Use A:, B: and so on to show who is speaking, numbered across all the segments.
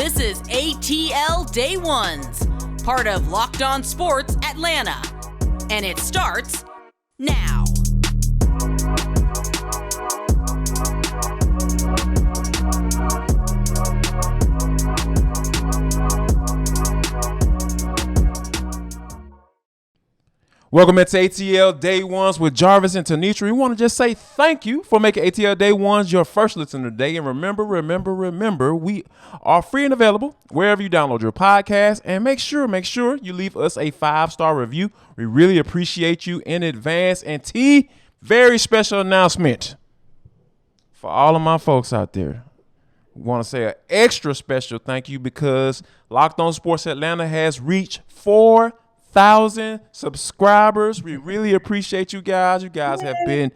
A: This is ATL Day Ones, part of Locked On Sports Atlanta. And it starts now.
B: Welcome into ATL Day Ones with Jarvis and Tenitra. We want to just say thank you for making ATL Day Ones your first listen today. And remember, we are free and available wherever you download your podcast. And make sure you leave us a 5-star review. We really appreciate you in advance. And T, very special announcement for all of my folks out there. We want to say an extra special thank you because Locked On Sports Atlanta has reached 4,000 subscribers. We really appreciate you guys. You guys have been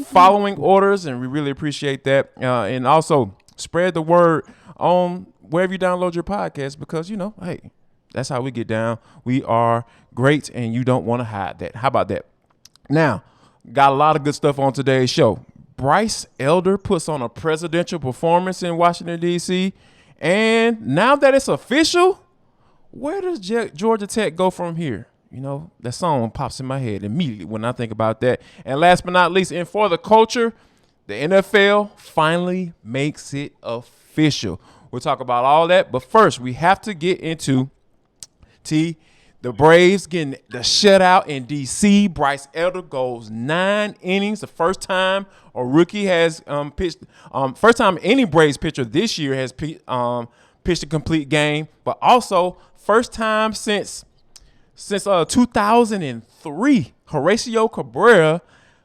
B: following orders, and we really appreciate that. And also spread the word on wherever you download your podcast because, hey, that's how we get down. We are great, and you don't want to hide that. How about that? Now, got a lot of good stuff on today's show. Bryce Elder puts on a presidential performance in Washington, D.C., and now that it's official, where does Georgia Tech go from here? That song pops in my head immediately when I think about that. And last but not least, and for the culture, the NFL finally makes it official. We'll talk about all that. But first, we have to get into the Braves getting the shutout in D.C. Bryce Elder goes 9 innings. The first time a rookie has pitched. First time any Braves pitcher this year has pitched a complete game. But also first time since 2003, Horacio Cabrera,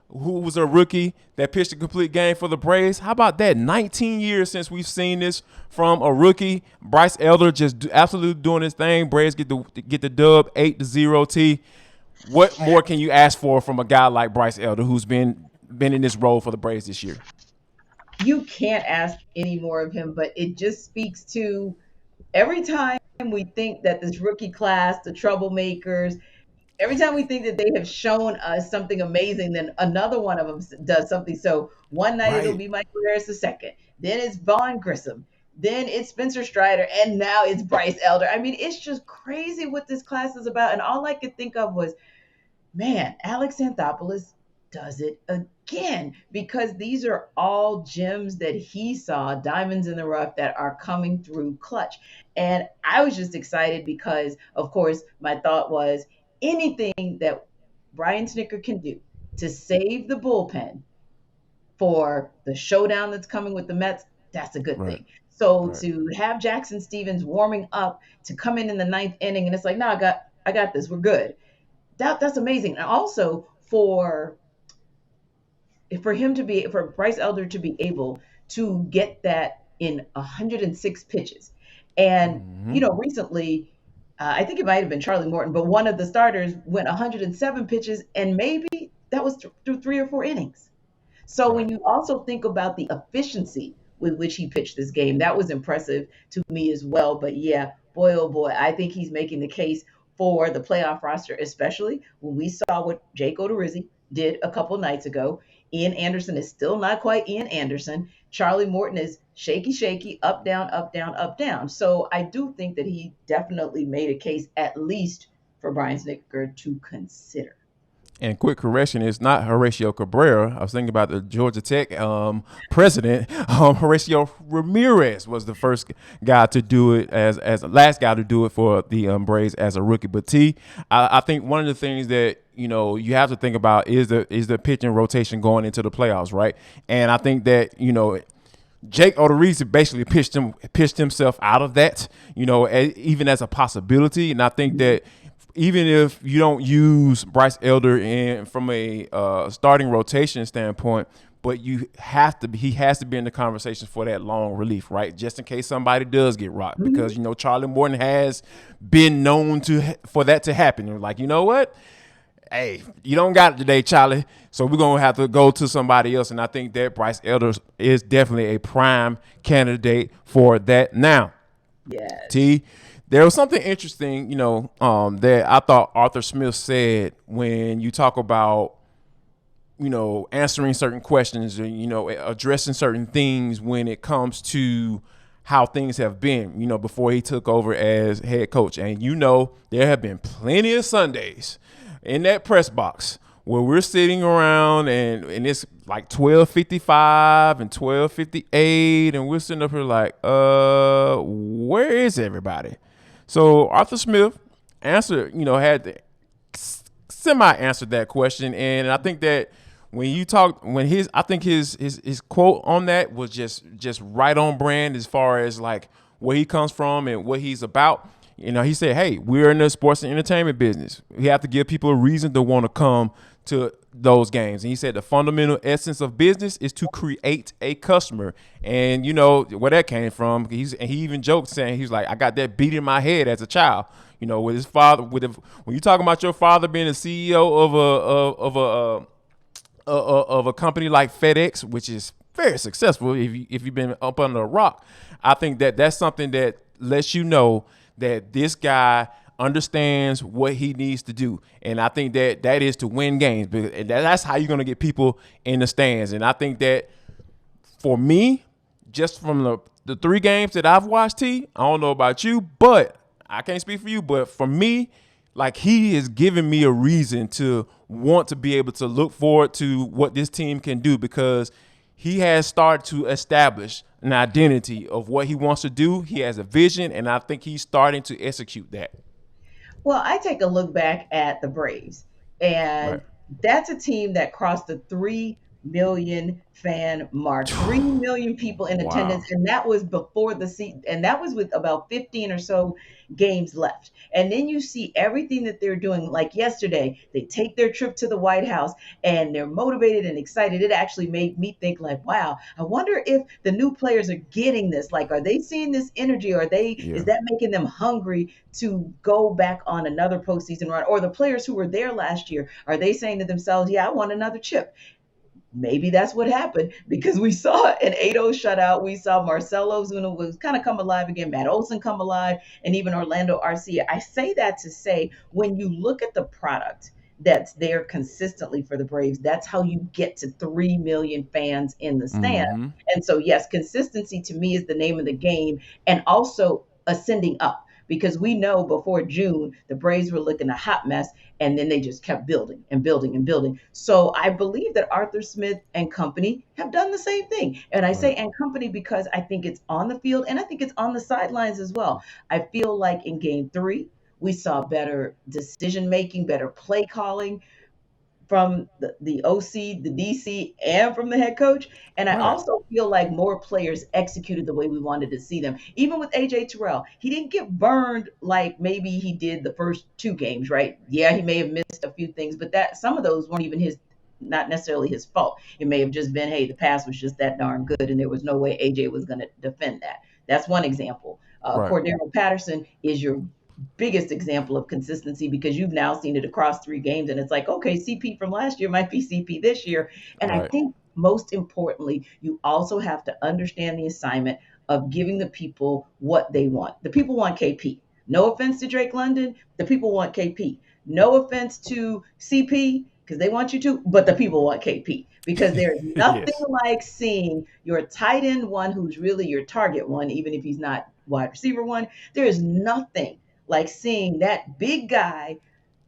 B: who was a rookie that pitched a complete game for the Braves. How about that? 19 years since we've seen this from a rookie. Bryce Elder just absolutely doing his thing. Braves get the dub 8-0. T. What more can you ask for from a guy like Bryce Elder, who's been in this role for the Braves this year?
C: You can't ask any more of him, but it just speaks to every time we think that this rookie class, the troublemakers, every time we think that they have shown us something amazing, then another one of them does something. So one night It'll be Michael Harris the second, then it's Vaughn Grissom, then it's Spencer Strider, and now it's Bryce Elder. I mean, it's just crazy what this class is about. And all I could think of was, man, Alex Anthopoulos does it again, because these are all gems that he saw, diamonds in the rough that are coming through clutch. And I was just excited because, of course, my thought was anything that Brian Snitker can do to save the bullpen for the showdown that's coming with the Mets, that's a good thing. So to have Jackson Stevens warming up to come in the 9th inning, and it's like, no, I got this, we're good. That's amazing. And also for Bryce Elder to be able to get that in 106 pitches. And, recently, I think it might have been Charlie Morton, but one of the starters went 107 pitches, and maybe that was through 3 or 4 innings. So when you also think about the efficiency with which he pitched this game, that was impressive to me as well. But yeah, boy, oh boy, I think he's making the case for the playoff roster, especially when we saw what Jake Odorizzi did a couple nights ago. Ian Anderson is still not quite Ian Anderson. Charlie Morton is shaky, up, down, up, down, up, down. So I do think that he definitely made a case, at least for Brian Snitker to consider.
B: And quick correction, it's not Horacio Cabrera. I was thinking about the Georgia Tech president. Horacio Ramirez was the first guy to do it as the last guy to do it for the Braves as a rookie. But I think one of the things that you have to think about is the pitching rotation going into the playoffs, right? And I think that Jake Odorizzi basically pitched himself out of that, even as a possibility. And I think that even if you don't use Bryce Elder from a starting rotation standpoint, but he has to be in the conversation for that long relief, right? Just in case somebody does get rocked, because Charlie Morton has been known for that to happen. You're like, you know what? Hey, you don't got it today, Charlie. So we're gonna have to go to somebody else, and I think that Bryce Elder is definitely a prime candidate for that. Now,
C: yes.
B: There was something interesting, that I thought Arthur Smith said when you talk about, answering certain questions and, addressing certain things when it comes to how things have been, before he took over as head coach. And there have been plenty of Sundays in that press box where we're sitting around and it's like 12:55 and 12:58, and we're sitting up here like, where is everybody? So Arthur Smith answered, had to semi-answered that question, and I think that I think his quote on that was just right on brand as far as like where he comes from and what he's about. He said, hey, we're in the sports and entertainment business. We have to give people a reason to want to come to those games. And he said the fundamental essence of business is to create a customer. And where that came from, he even joked saying, he's like, I got that beat in my head as a child. With his father, when you talking about your father being a CEO of a company like FedEx, which is very successful if you've been up under a rock, I think that's something that lets you know that this guy understands what he needs to do. And I think that is to win games. And that's how you're going to get people in the stands. And I think that for me, just from the 3 games that I've watched, I don't know about you, but I can't speak for you, but for me, like, he is giving me a reason to want to be able to look forward to what this team can do, because he has started to establish an identity of what he wants to do. He has a vision, and I think he's starting to execute that.
C: Well, I take a look back at the Braves, and that's a team that crossed the 3 million fan mark, 3 million people in attendance. And that was before the season, and that was with about 15 or so games left. And then you see everything that they're doing. Like yesterday, they take their trip to the White House and they're motivated and excited. It actually made me think like, wow, I wonder if the new players are getting this. Like, are they seeing this energy? Is that making them hungry to go back on another postseason run? Or the players who were there last year, are they saying to themselves, yeah, I want another chip? Maybe that's what happened, because we saw an 8-0 shutout. We saw Marcell Ozuna was kind of come alive again, Matt Olson come alive, and even Orlando Arcia. I say that to say, when you look at the product that's there consistently for the Braves, that's how you get to 3 million fans in the stand. Mm-hmm. And so, yes, consistency to me is the name of the game, and also ascending up. Because we know before June, the Braves were looking a hot mess, and then they just kept building and building and building. So I believe that Arthur Smith and company have done the same thing. And I say and company because I think it's on the field, and I think it's on the sidelines as well. I feel like in Game 3, we saw better decision-making, better play calling from the OC, the DC, and from the head coach. And I also feel like more players executed the way we wanted to see them. Even with AJ Terrell, he didn't get burned like maybe he did the first 2 games, right? Yeah, he may have missed a few things, but that some of those weren't even not necessarily his fault. It may have just been, hey, the pass was just that darn good, and there was no way AJ was going to defend that. That's one example. Cordero Patterson is your biggest example of consistency, because you've now seen it across 3 games, and it's like, okay, CP from last year might be CP this year. And I think most importantly, you also have to understand the assignment of giving the people what they want. The people want KP. No offense to Drake London, the people want KP. No offense to CP, because they want you to, but the people want KP, because there's nothing like seeing your tight end one, who's really your target one, even if he's not wide receiver one. There is nothing like seeing that big guy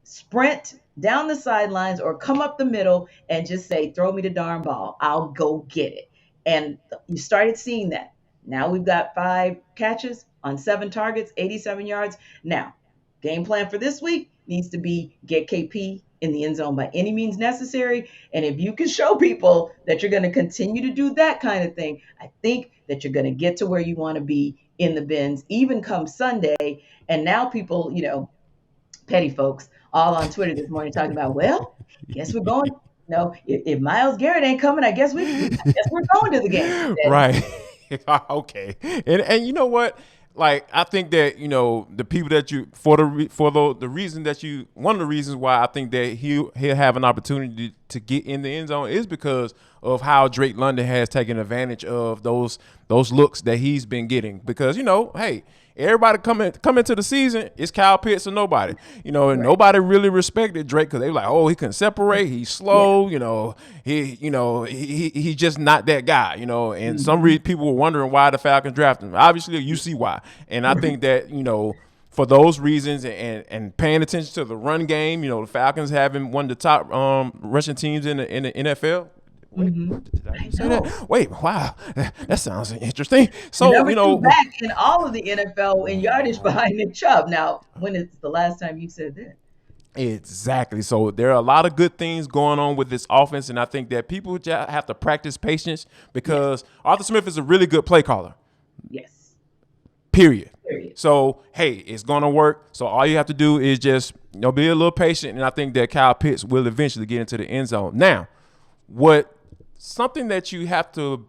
C: sprint down the sidelines or come up the middle and just say, throw me the darn ball, I'll go get it. And you started seeing that. Now we've got 5 catches on 7 targets, 87 yards. Now, game plan for this week needs to be get KP in the end zone by any means necessary. And if you can show people that you're going to continue to do that kind of thing, I think that you're going to get to where you want to be in the Benz, even come Sunday. And now people, petty folks, all on Twitter this morning talking about, well, guess we're going. No, if Myles Garrett ain't coming, I guess we're going to the game.
B: Right. Okay. And you know what? Like, I think that, the people that the reason that one of the reasons why I think that he'll have an opportunity to get in the end zone is because of how Drake London has taken advantage of those looks that he's been getting. Because, hey, everybody come into the season, it's Kyle Pitts or nobody. And nobody really respected Drake because they were like, oh, he couldn't separate, he's slow, he's just not that guy, and some people were wondering why the Falcons drafted him. Obviously, you see why. And I think that, for those reasons and paying attention to the run game, the Falcons having one of the top rushing teams in the NFL. Wait, did I say that? Wait, wow, that sounds interesting. So,
C: Number 2 back in all of the NFL in yardage behind Nick Chubb. Now, when is the last time you said that?
B: Exactly. So there are a lot of good things going on with this offense, and I think that people just have to practice patience because Arthur Smith is a really good play caller.
C: Yes.
B: Period. So, hey, it's going to work. So all you have to do is just be a little patient, and I think that Kyle Pitts will eventually get into the end zone. Now, something that you have to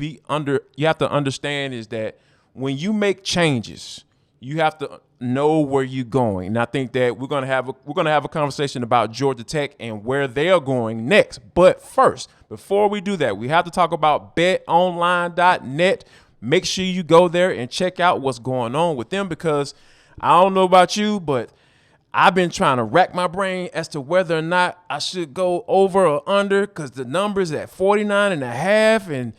B: understand is that when you make changes, you have to know where you're going. And I think that we're gonna have a conversation about Georgia Tech and where they are going next. But first, before we do that, we have to talk about betonline.net. Make sure you go there and check out what's going on with them, because I don't know about you, but I've been trying to rack my brain as to whether or not I should go over or under, because the number's at 49.5, and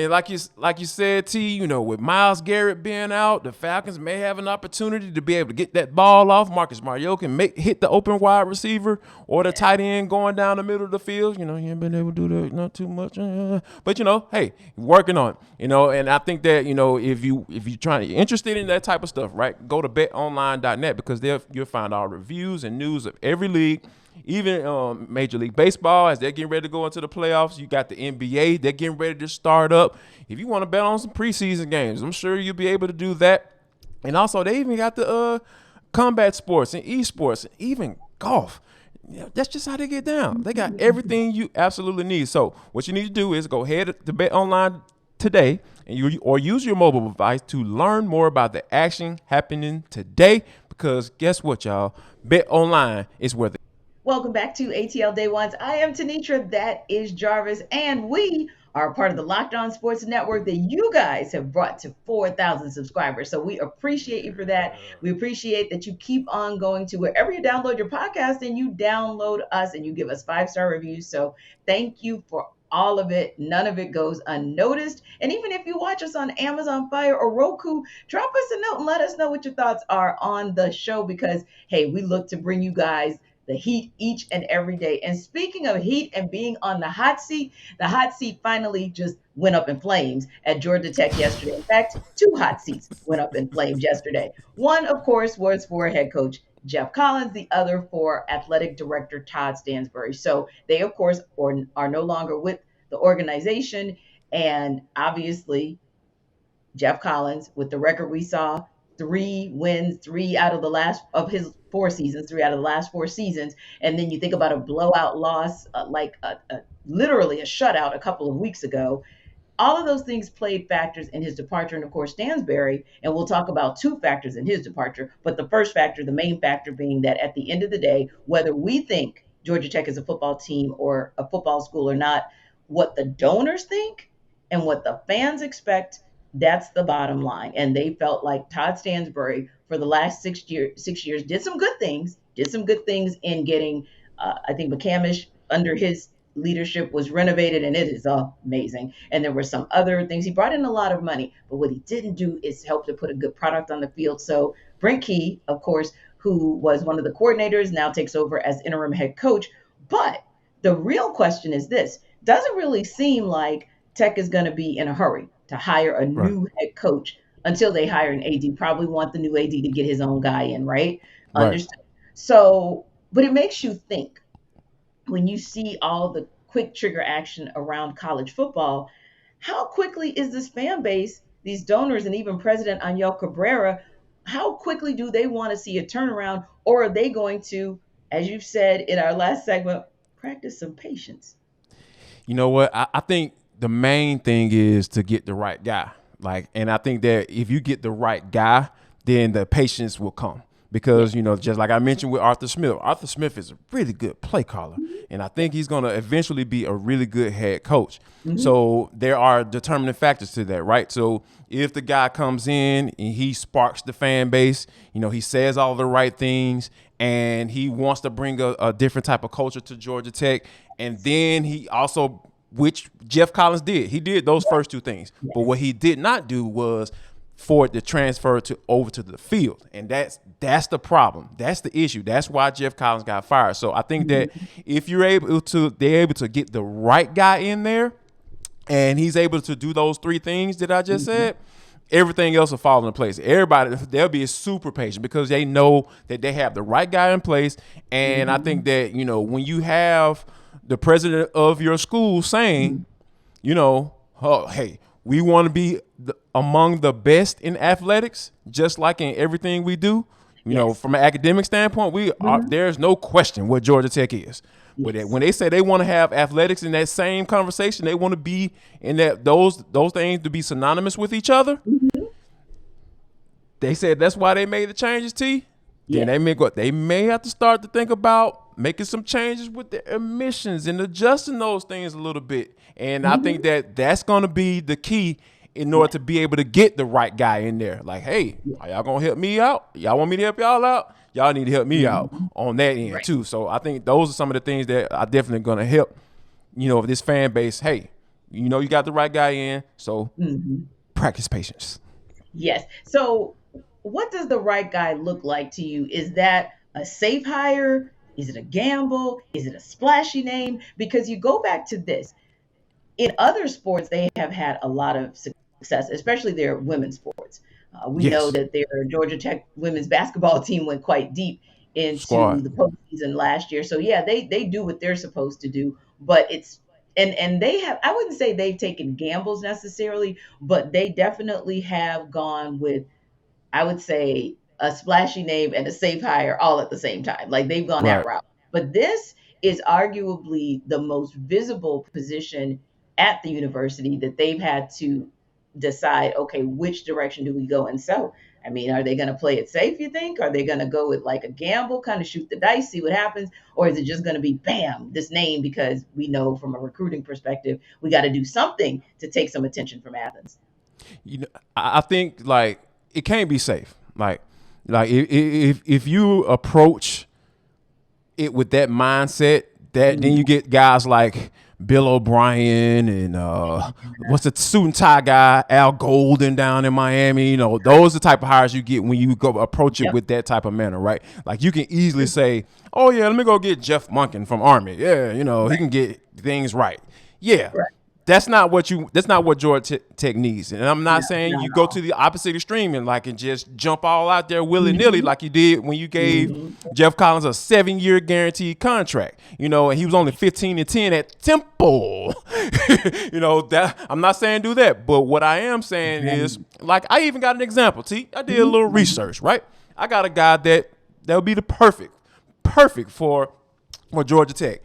B: like you said, T, with Myles Garrett being out, the Falcons may have an opportunity to be able to get that ball off. Marcus Mariota can hit the open wide receiver or the tight end going down the middle of the field. He ain't been able to do that, not too much, but hey, working on it. And I think that if you're interested in that type of stuff, right, go to betonline.net, because you'll find all reviews and news of every league. Even Major League Baseball, as they're getting ready to go into the playoffs. You got the NBA, they're getting ready to start up. If you want to bet on some preseason games, I'm sure you'll be able to do that. And also, they even got the combat sports and esports, and even golf. That's just how they get down. They got everything you absolutely need. So what you need to do is go ahead to BetOnline today, and use your mobile device to learn more about the action happening today. Because guess what, y'all? BetOnline is where
C: Welcome back to ATL Day Ones. I am Tenitra, that is Jarvis, and we are part of the Locked On Sports Network that you guys have brought to 4,000 subscribers. So we appreciate you for that. We appreciate that you keep on going to wherever you download your podcast and you download us and you give us 5-star reviews. So thank you for all of it. None of it goes unnoticed. And even if you watch us on Amazon Fire or Roku, drop us a note and let us know what your thoughts are on the show, because, hey, we look to bring you guys the heat each and every day. And speaking of heat and being on the hot seat finally just went up in flames at Georgia Tech yesterday. In fact, 2 hot seats went up in flames yesterday. One, of course, was for head coach Geoff Collins, the other for athletic director Todd Stansbury. So they, of course, are no longer with the organization. And obviously, Geoff Collins, with the record we saw, 3 wins, 3 out of the last of his 4 seasons, 3 out of the last 4 seasons. And then you think about a blowout loss, literally a shutout a couple of weeks ago. All of those things played factors in his departure. And of course, Stansbury, and we'll talk about 2 factors in his departure. But the first factor, the main factor being that at the end of the day, whether we think Georgia Tech is a football team or a football school or not, what the donors think and what the fans expect, that's the bottom line. And they felt like Todd Stansbury, for the last 6 years, did some good things in getting, I think McCamish under his leadership was renovated, and it is amazing. And there were some other things. He brought in a lot of money, but what he didn't do is help to put a good product on the field. So Brent Key, of course, who was one of the coordinators, now takes over as interim head coach. But the real question is this: doesn't really seem like Tech is going to be in a hurry to hire a new head coach until they hire an AD. Probably want the new AD to get his own guy in, right? Understood. So, but it makes you think when you see all the quick trigger action around college football, how quickly is this fan base, these donors, and even President Angel Cabrera, how quickly do they want to see a turnaround? Or are they going to, as you've said in our last segment, practice some patience?
B: You know what? I think the main thing is to get the right guy. And I think that if you get the right guy, then the patience will come. because, you know, just like I mentioned with Arthur Smith is a really good play caller. And I think he's going to eventually be a really good head coach. So there are determining factors to that, right? So if the guy comes in and he sparks the fan base, you know, he says all the right things and he wants to bring a different type of culture to Georgia Tech. And then he also, which Geoff Collins did, he did those first two things. But what he did not do was for it to transfer over to the field. And that's the problem. That's the issue. That's why Geoff Collins got fired. So I think that if they're able to get the right guy in there and he's able to do those three things that I just said, everything else will fall into place. Everybody, they'll be super patient because they know that they have the right guy in place. And I think that, you know, when you have the president of your school saying, you know, oh, hey, we want to be among the best in athletics, just like in everything we do. You know, from an academic standpoint, there's no question what Georgia Tech is. But when they say they want to have athletics in that same conversation, they want to be in that those things to be synonymous with each other. They said that's why they made the changes, T. Then they may have to start to think about making some changes with the admissions and adjusting those things a little bit. And I think that's going to be the key in order to be able to get the right guy in there. Like, hey, are y'all going to help me out? Y'all want me to help y'all out? Y'all need to help me out on that end too. So I think those are some of the things that are definitely going to help, you know, this fan base. Hey, you know, you got the right guy in, so practice patience.
C: Yes. So what does the right guy look like to you? Is that a safe hire? Is it a gamble? Is it a splashy name? Because you go back to this. In other sports, they have had a lot of success, especially their women's sports. We know that their Georgia Tech women's basketball team went quite deep into the postseason last year. So, yeah, they do what they're supposed to do. But it's and they have, I wouldn't say they've taken gambles necessarily, but they definitely have gone with, I would say, a splashy name and a safe hire all at the same time. Like they've gone that route. But this is arguably the most visible position at the university that they've had to decide, okay, which direction do we go? And so, I mean, are they going to play it safe, you think? Are they going to go with like a gamble, kind of shoot the dice, see what happens? Or is it just going to be, bam, this name, because we know from a recruiting perspective, we got to do something to take some attention from Athens?
B: You know, I think like it can't be safe. Like if you approach it with that mindset, that then you get guys like Bill O'Brien and what's the suit and tie guy, Al Golden down in Miami. You know, those are the type of hires you get when you go approach it with that type of manner, right? Like you can easily say, oh yeah, let me go get Jeff Monken from Army. Yeah, you know, he can get things right. Yeah. That's not what Georgia Tech needs. And I'm not saying you go to the opposite extreme and just jump all out there willy-nilly like you did when you gave Geoff Collins a 7-year guaranteed contract. You know, and he was only 15-10 at Temple. You know, that I'm not saying do that. But what I am saying is, like, I even got an example, T. I did a little research, right? I got a guy that would be the perfect for Georgia Tech.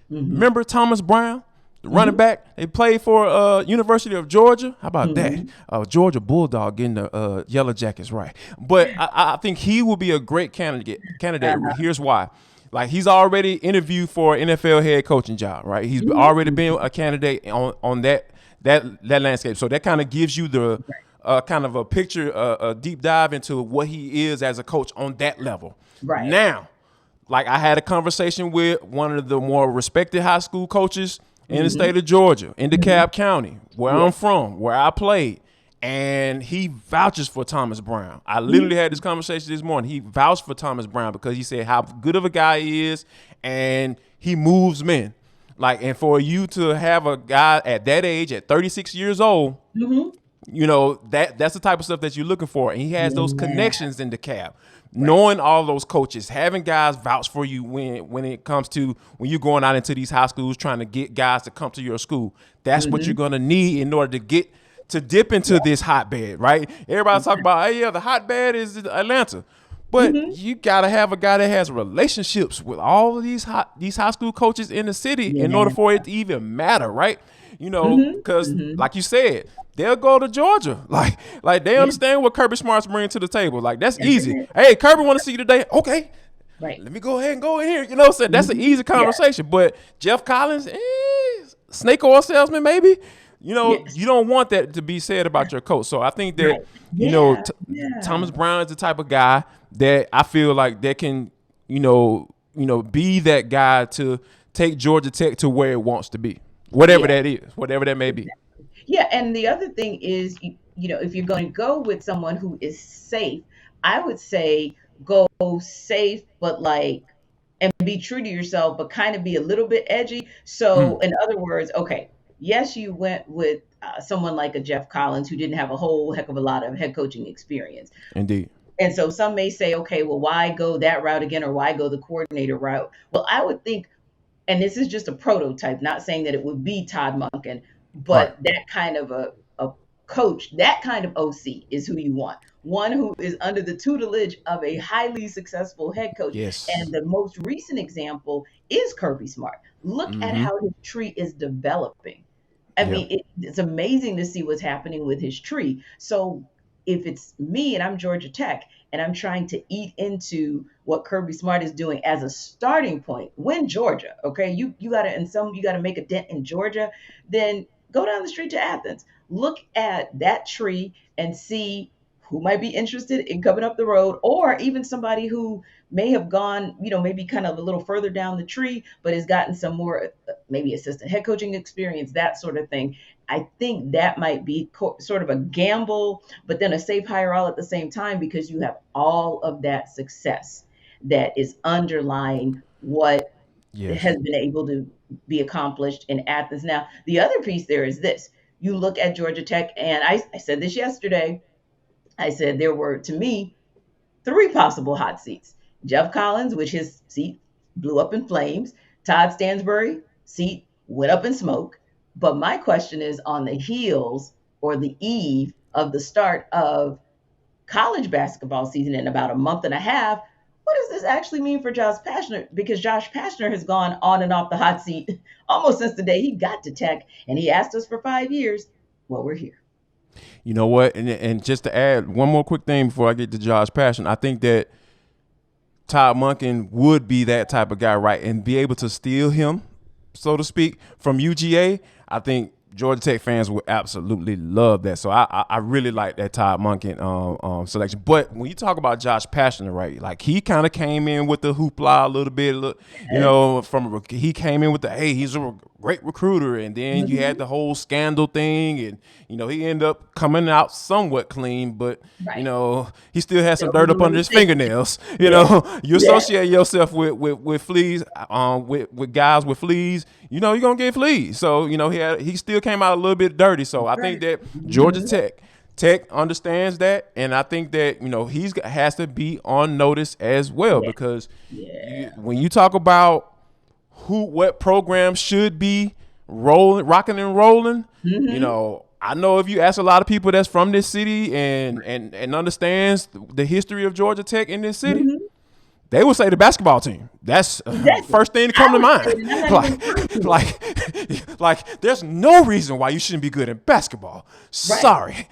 B: Remember Thomas Brown? The running back, they played for University of Georgia. How about that? Georgia Bulldog getting the Yellow Jackets right. But I think he will be a great candidate. Here's why. Like, he's already interviewed for an NFL head coaching job, right? He's already been a candidate on that landscape. So that kind of gives you the kind of a picture, a deep dive into what he is as a coach on that level. Right. Now, like I had a conversation with one of the more respected high school coaches in the state of Georgia, in DeKalb County, where I'm from, where I played, and he vouches for Thomas Brown. I literally had this conversation this morning. He vouched for Thomas Brown because he said how good of a guy he is, and he moves men. Like, and for you to have a guy at that age, at 36 years old, you know, that's the type of stuff that you're looking for, and he has those connections in DeKalb. Knowing all those coaches, having guys vouch for you when it comes to when you're going out into these high schools trying to get guys to come to your school, that's what you're going to need in order to dip into this hotbed, right? Everybody's talking about, hey, the hotbed is Atlanta. But you got to have a guy that has relationships with all of these high school coaches in the city in order for it to even matter, right? You know, because like you said, they'll go to Georgia. Like they understand what Kirby Smart's bringing to the table. Like that's
C: That's
B: easy.
C: it.
B: Hey, Kirby want to see you today. Okay.
C: Right.
B: Let me go ahead and go in here. You know what I'm saying? That's an easy conversation. But Geoff Collins, snake oil salesman, maybe. You know,
C: Yes.
B: you don't want that to be said about your coach. So I think that,
C: Right.
B: you know,
C: Yeah.
B: Thomas Brown is the type of guy that I feel like that can, you know, be that guy to take Georgia Tech to where it wants to be. Whatever
C: Yeah.
B: that is, whatever that may be.
C: Yeah, and the other thing is, you know, if you're going to go with someone who is safe, I would say go safe, but like, and be true to yourself, but kind of be a little bit edgy. So,
B: Mm,
C: in other words, okay, yes, you went with someone like a Geoff Collins who didn't have a whole heck of a lot of head coaching experience.
B: indeed.
C: And so some may say, okay, well, why go that route again, or why go the coordinator route? Well, I would think, and this is just a prototype, not saying that it would be Todd Monken,
B: Right.
C: but that kind of a coach, that kind of OC is who you want. One who is under the tutelage of a highly successful head coach.
B: Yes.
C: And the most recent example is Kirby Smart. Look at
B: Mm-hmm.
C: how his tree is developing. I
B: Yeah.
C: mean, it's amazing to see what's happening with his tree. So if it's me and I'm Georgia Tech and I'm trying to eat into what Kirby Smart is doing as a starting point, win Georgia, okay? You got to, you got to make a dent in Georgia, then go down the street to Athens. Look at that tree and see who might be interested in coming up the road, or even somebody who may have gone, you know, maybe kind of a little further down the tree, but has gotten some more maybe assistant head coaching experience, that sort of thing. I think that might be sort of a gamble, but then a safe hire all at the same time, because you have all of that success that is underlying what
B: Yes.
C: has been able to be accomplished in Athens. Now, the other piece there is this. You look at Georgia Tech, and I said this yesterday. I said there were, to me, three possible hot seats. Geoff Collins, which his seat blew up in flames. Todd Stansbury, seat went up in smoke. But my question is, on the heels or the eve of the start of college basketball season in about a month and a half, what does this actually mean for Josh Pastner? Because Josh Pastner has gone on and off the hot seat almost since the day he got to Tech, and he asked us for 5 years. Well, we're here.
B: You know what? And just to add one more quick thing before I get to Josh Passion, I think that Todd Monken would be that type of guy, right? And be able to steal him, so to speak, from UGA. I think Georgia Tech fans would absolutely love that. So I really like that Todd Monken selection. But when you talk about Josh Pastner, right, like he kind of came in with the hoopla a little bit, you know, he came in with the, hey, he's a great recruiter, and then you had the whole scandal thing, and you know he ended up coming out somewhat clean, but you
C: Right.
B: know he still has some
C: Still
B: dirt
C: was a
B: up under
C: little
B: his
C: sticky.
B: fingernails. You
C: Yeah.
B: know, you
C: Yeah.
B: associate yourself with fleas, with guys with fleas. You know you're gonna get fleas. So you know he still came out a little bit dirty. So I think that Georgia Tech understands that, and I think that you know has to be on notice as well,
C: Yeah.
B: because
C: Yeah.
B: when you talk about what program should be rocking and rolling, you know, I know if you ask a lot of people that's from this city and understands the history of Georgia Tech in this city, they would say the basketball team. That's
C: Exactly.
B: first thing to come to
C: I would say
B: mind.
C: that. I'm not even close to it.
B: Like, there's no reason why you shouldn't be good in basketball.
C: Right.
B: Sorry.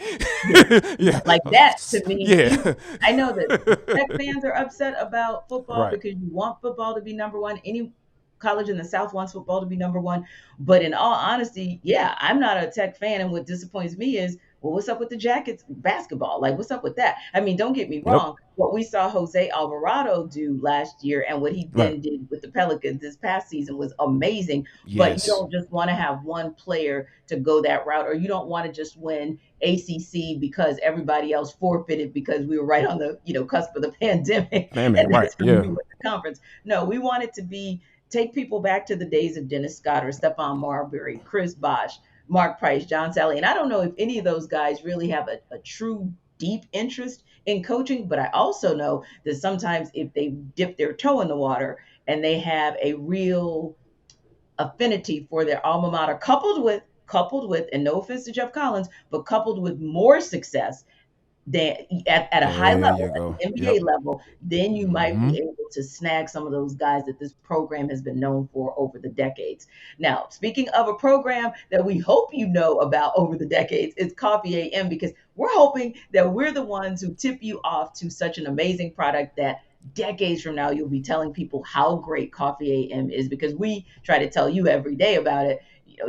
B: Yeah.
C: Like that to me.
B: Yeah.
C: I know that Tech fans are upset about football
B: Right.
C: because you want football to be number one. Any college in the South wants football to be number one. But in all honesty, yeah, I'm not a Tech fan. And what disappoints me is, well, what's up with the Jackets basketball? Like, what's up with that? I mean, don't get me
B: Yep.
C: wrong. What we saw Jose Alvarado do last year and what he
B: Right.
C: then did with the Pelicans this past season was amazing. But you
B: Yes.
C: don't just want to have one player to go that route, or you don't want to just win ACC because everybody else forfeited because we were right on the cusp of the pandemic,
B: Man,
C: and
B: right.
C: that's when
B: Yeah.
C: we were the conference. No, we want it to be take people back to the days of Dennis Scott or Stephon Marbury, Chris Bosh, Mark Price, John Sally. And I don't know if any of those guys really have a true deep interest in coaching, but I also know that sometimes if they dip their toe in the water and they have a real affinity for their alma mater, coupled with, and no offense to Geoff Collins, but coupled with more success, then at a high
B: There
C: level,
B: you
C: at
B: go.
C: the NBA
B: Yep.
C: level, then you might
B: Mm-hmm.
C: be able to snag some of those guys that this program has been known for over the decades. Now, speaking of a program that we hope you know about over the decades, it's Coffee AM, because we're hoping that we're the ones who tip you off to such an amazing product that decades from now you'll be telling people how great Coffee AM is, because we try to tell you every day about it.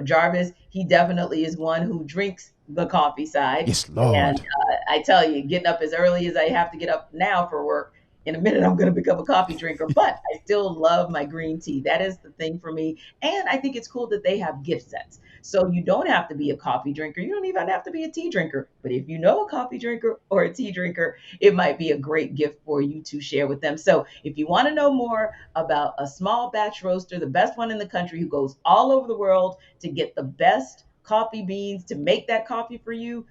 C: Jarvis, he definitely is one who drinks the coffee side.
B: Yes,
C: And
B: Lord.
C: I tell you, getting up as early as I have to get up now for work, in a minute I'm going to become a coffee drinker, but I still love my green tea. That is the thing for me. And I think it's cool that they have gift sets. So you don't have to be a coffee drinker. You don't even have to be a tea drinker. But if you know a coffee drinker or a tea drinker, it might be a great gift for you to share with them. So if you want to know more about a small batch roaster, the best one in the country, who goes all over the world to get the best coffee beans to make that coffee for you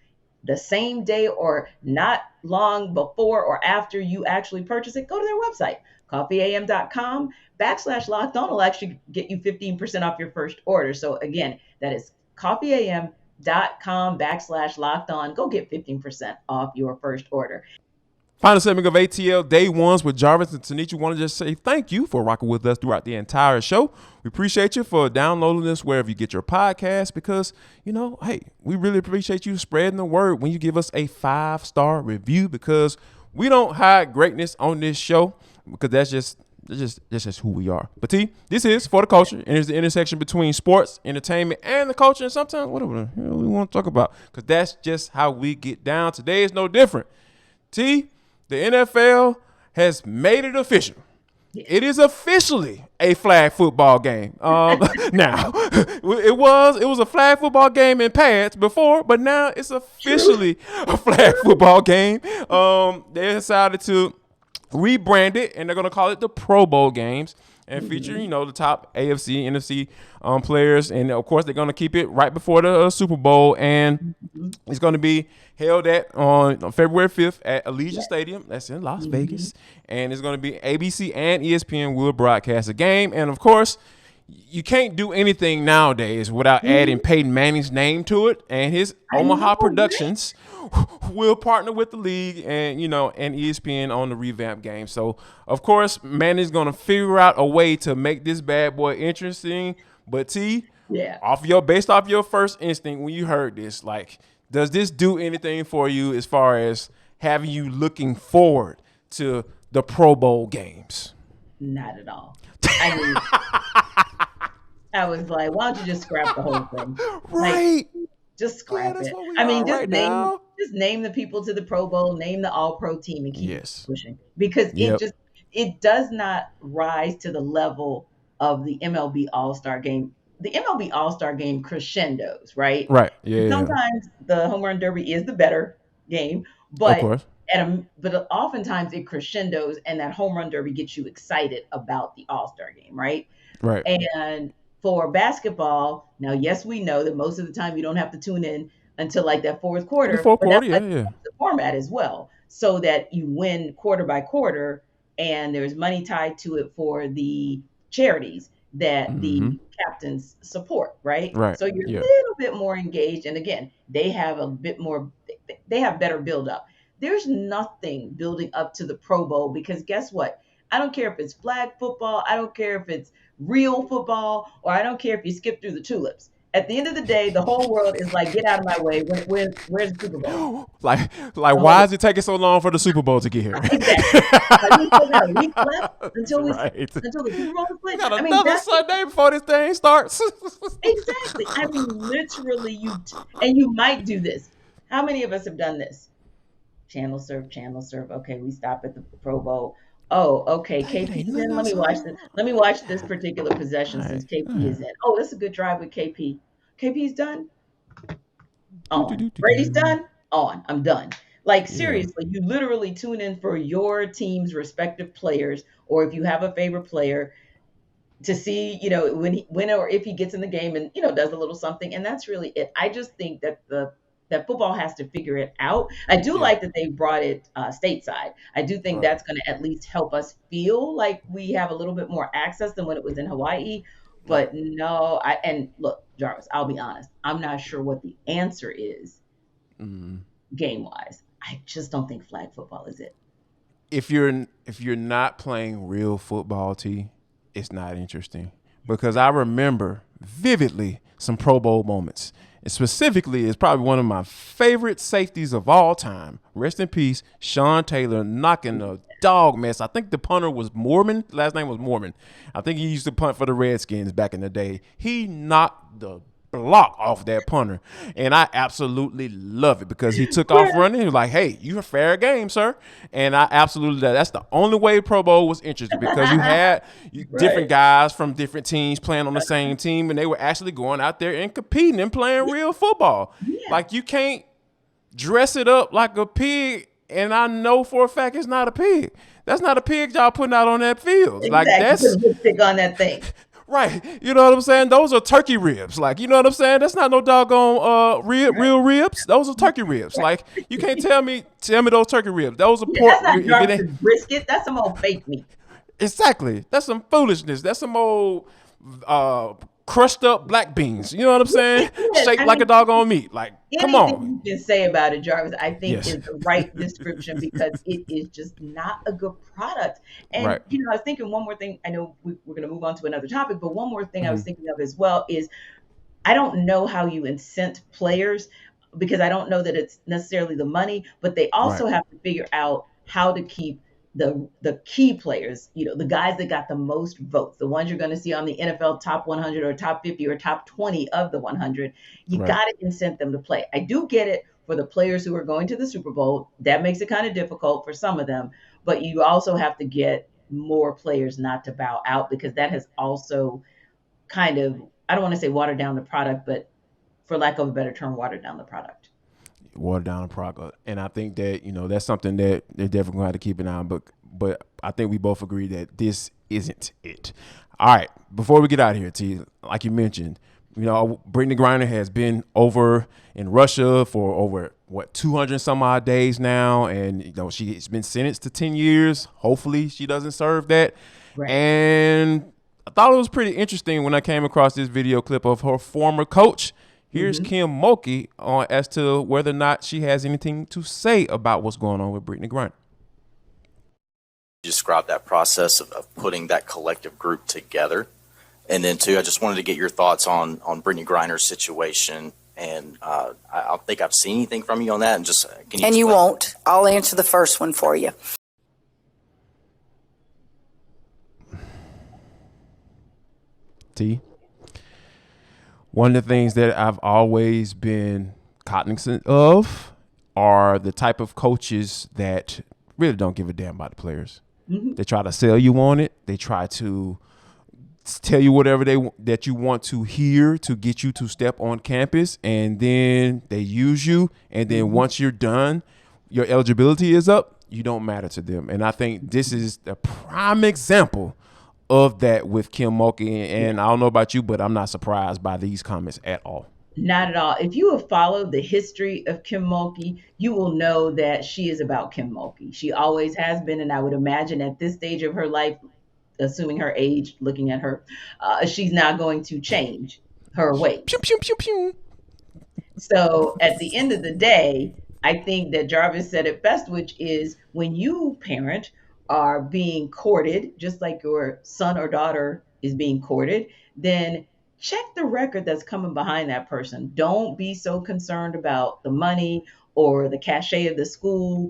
C: the same day or not long before or after you actually purchase it, go to their website, coffeeam.com/locked on. Will actually get you 15% off your first order. So again, that is coffeeam.com/locked on. Go get 15% off your first order.
B: Final segment of ATL Day Ones with Jarvis and Tenitra. Want to just say thank you for rocking with us throughout the entire show. We appreciate you for downloading this wherever you get your podcast, because, hey, we really appreciate you spreading the word when you give us a 5-star review, because we don't hide greatness on this show, because that's just who we are. But this is For the Culture, and it's the intersection between sports, entertainment, and the culture, and sometimes whatever the hell we want to talk about, because that's just how we get down. Today is no different. The NFL has made it official. It is officially a flag football game. Now, it was a flag football game in pads before, but now it's officially a flag football game. They decided to rebrand it, and they're going to call it the Pro Bowl games, and feature, the top AFC, NFC players. And, of course, they're going to keep it right before the Super Bowl, and it's going to be held on February 5th at Allegiant Stadium. That's in Las Vegas. And it's going to be ABC and ESPN will broadcast the game. And, of course, you can't do anything nowadays without adding Peyton Manning's name to it, and his Omaha Productions will partner with the league and and ESPN on the revamped game. So of course Manning's gonna figure out a way to make this bad boy interesting. But based off your first instinct when you heard this, like, does this do anything for you as far as having you looking forward to the Pro Bowl games?
C: Not at all. I mean, I was like, why don't you just scrap the whole thing?
B: Right.
C: Just scrap it. I mean, just name the people to the Pro Bowl, name the All-Pro team, and keep pushing, because it does not rise to the level of the MLB All-Star game. The MLB All-Star game crescendos, right?
B: Right. Yeah.
C: Sometimes the home run derby is the better game, but
B: of course.
C: But oftentimes it crescendos, and that home run derby gets you excited about the All-Star game, right?
B: Right.
C: And for basketball, now, yes, we know that most of the time you don't have to tune in until like that fourth quarter.
B: The fourth quarter,
C: the format as well, so that you win quarter by quarter, and there's money tied to it for the charities that the captains support, right?
B: Right.
C: So you're a little bit more engaged, and again, they have better build up. There's nothing building up to the Pro Bowl, because guess what? I don't care if it's flag football. I don't care if it's real football, or I don't care if you skip through the tulips. At the end of the day, the whole world is like, get out of my way. Where's the Super Bowl?
B: Like why is it taking so long for the Super Bowl to get here?
C: Exactly. Like, we still got a week left until the Super Bowl is played.
B: We got another Sunday before this thing starts.
C: Exactly. I mean, literally, you might do this. How many of us have done this? Channel surf. Okay, we stop at the Pro Bowl. Oh, okay. KP's in. Let me watch this particular possession since KP is in. Oh, that's a good drive with KP. KP's done. On. Brady's done. On. I'm done. Like, seriously, you literally tune in for your team's respective players, or if you have a favorite player, to see, when or if he gets in the game and, does a little something. And that's really it. I just think that that football has to figure it out. I do like that they brought it stateside. I do think that's going to at least help us feel like we have a little bit more access than when it was in Hawaii. But no, and look, Jarvis, I'll be honest, I'm not sure what the answer is game-wise. I just don't think flag football is it.
B: If you're not playing real football, it's not interesting. Because I remember vividly some Pro Bowl moments. And specifically, it's probably one of my favorite safeties of all time. Rest in peace, Sean Taylor knocking a dog mess. I think the punter was Mormon. Last name was Mormon. I think he used to punt for the Redskins back in the day. He knocked the block off that punter, and I absolutely love it because he took off running. He was like, "Hey, you're fair game, sir," and I absolutely love. That's the only way Pro Bowl was interesting because you had different guys from different teams playing on the same team, and they were actually going out there and competing and playing real football. Like, you can't dress it up like a pig, and I know for a fact it's not a pig. That's not a pig y'all putting out on that field.
C: Exactly.
B: Like, that's
C: put lipstick on that thing.
B: right. You know what I'm saying? Those are turkey ribs. Like, you know what I'm saying? That's not no doggone real ribs. Those are turkey ribs. Like, you can't tell me those turkey ribs. Those are pork.
C: That's not Jarvis brisket. That's some old fake meat.
B: Exactly. That's some foolishness. That's some old crushed up black beans. You know what I'm saying? Shaped like a doggone meat. Like, come on.
C: Anything you can say about it, Jarvis, I think is the right description because it is just not a good product. And, I was thinking one more thing. I know we're going to move on to another topic, but one more thing I was thinking of as well is I don't know how you incent players because I don't know that it's necessarily the money, but they also have to figure out how to keep the key players, the guys that got the most votes, the ones you're going to see on the NFL top 100 or top 50 or top 20 of the 100. You got to incent them to play. I do get it for the players who are going to the Super Bowl. That makes it kind of difficult for some of them, but you also have to get more players not to bow out because that has also kind of, I don't want to say watered down the product, but for lack of a better term, watered down the product.
B: Watered down the product. And I think that, that's something that they're definitely going to have to keep an eye on. But I think we both agree that this isn't it. All right. Before we get out of here, T, like you mentioned, Brittney Griner has been over in Russia for over 200 some odd days now, and she's been sentenced to 10 years. Hopefully she doesn't serve that.
C: Right.
B: And I thought it was pretty interesting when I came across this video clip of her former coach. Here's Kim Mulkey as to whether or not she has anything to say about what's going on with Brittney Griner.
D: Describe that process of putting that collective group together. And then, too, I just wanted to get your thoughts on Brittney Griner's situation. And I don't think I've seen anything from you on that. And just can you
E: and you won't. I'll answer the first one for you.
B: T. One of the things that I've always been cognizant of are the type of coaches that really don't give a damn about the players. They try to sell you on it. They try to tell you whatever that you want to hear to get you to step on campus, and then they use you. And then once you're done, your eligibility is up, you don't matter to them. And I think this is the prime example of that with Kim Mulkey. And I don't know about you, but I'm not surprised by these comments at all.
C: Not at all. If you have followed the history of Kim Mulkey, you will know that she is about Kim Mulkey. She always has been, and I would imagine at this stage of her life, assuming her age, looking at her, she's not going to change her ways.
B: Pew, pew, pew, pew.
C: So at the end of the day, I think that Jarvis said it best, which is when you, parent, are being courted, just like your son or daughter is being courted, then check the record that's coming behind that person. Don't be so concerned about the money or the cachet of the school.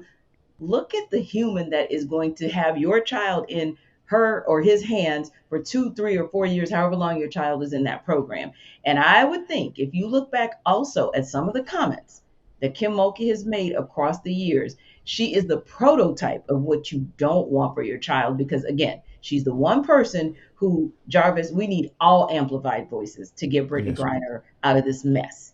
C: Look at the human that is going to have your child in her or his hands for 2, 3, or 4 years, however long your child is in that program. And I would think if you look back also at some of the comments that Kim Mulkey has made across the years, she is the prototype of what you don't want for your child because, again, she's the one person who, Jarvis, we need all amplified voices to get Brittney Griner out of this mess.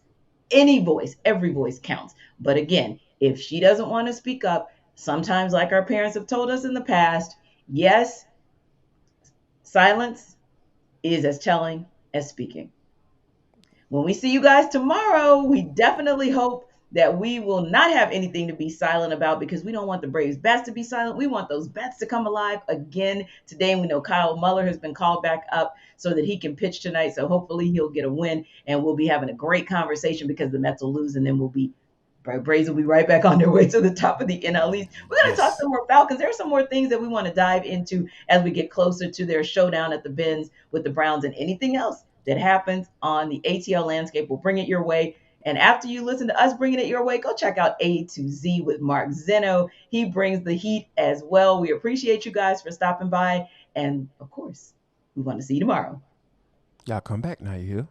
C: Any voice, every voice counts. But again, if she doesn't want to speak up, sometimes, like our parents have told us in the past, yes, silence is as telling as speaking. When we see you guys tomorrow, we definitely hope that we will not have anything to be silent about because we don't want the Braves bats to be silent. We want those bats to come alive again today. And we know Kyle Muller has been called back up so that he can pitch tonight. So hopefully he'll get a win and we'll be having a great conversation because the Mets will lose and then we'll be Braves will be right back on their way to the top of the NL East. We're going to talk some more Falcons. There are some more things that we want to dive into as we get closer to their showdown at the Benz with the Browns, and anything else that happens on the ATL landscape. We'll bring it your way. And after you listen to us bringing it your way, go check out A to Z with Mark Zeno. He brings the heat as well. We appreciate you guys for stopping by. And of course, we want to see you tomorrow.
B: Y'all come back now, you hear?